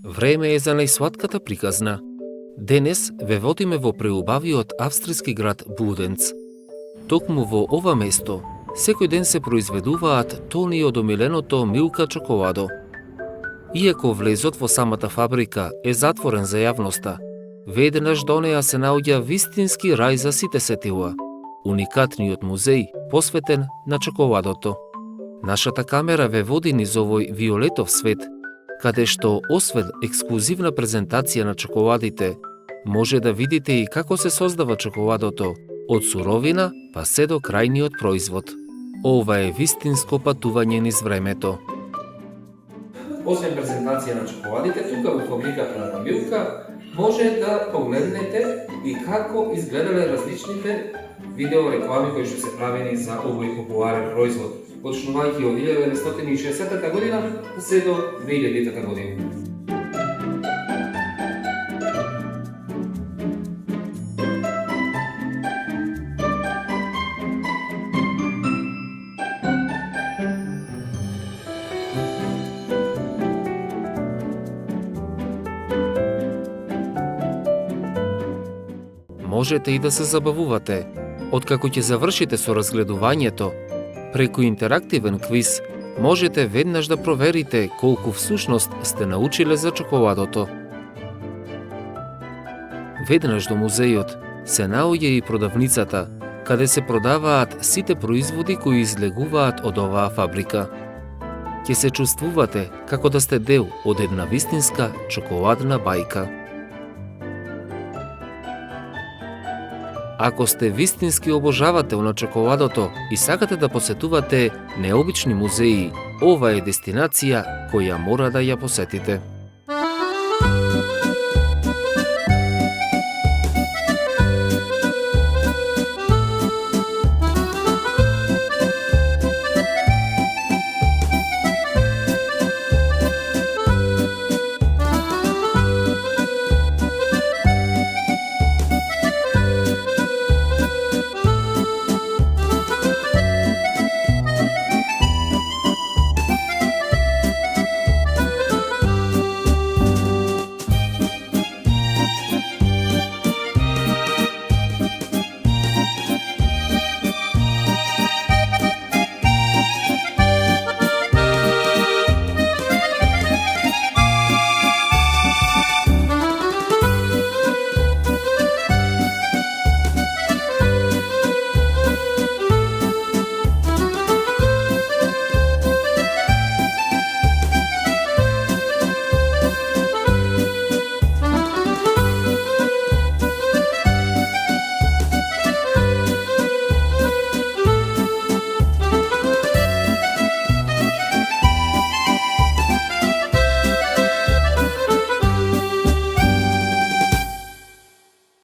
Време е за најсладката приказна. Денес ве водиме во преубавиот австријски град Буденц. Токму во ова место, секој ден се произведуваат тони од омиленото Милка чоколадо. Иако влезот во самата фабрика е затворен за јавноста, веднаш до неа се наоѓа вистински рај за сите сетила, уникатниот музеј посветен на чоколадото. Нашата камера ве води низ овој виолетов свет, каде што, освен ексклузивна презентација на чоколадите, може да видите и како се создава чоколадото, од суровина па се до крајниот производ. Ова е вистинско патување низ времето. Освен презентација на чоколадите, тука во фабриката на Милка може да погледнете и како изгледале различните видео реклами кои што се правени за овој популарен производ, почнувајќи од 1960 година се до 2000 година. Можете и да се забавувате, откако ќе завршите со разгледувањето. Преку интерактивен квиз можете веднаш да проверите колку всушност сте научиле за чоколадото. Веднаш до музејот се наоѓа и продавницата, каде се продаваат сите производи кои излегуваат од оваа фабрика. Ќе се чувствувате како да сте дел од една вистинска чоколадна бајка. Ако сте вистински обожавател на чоколадото и сакате да посетувате необични музеи, ова е дестинација која мора да ја посетите.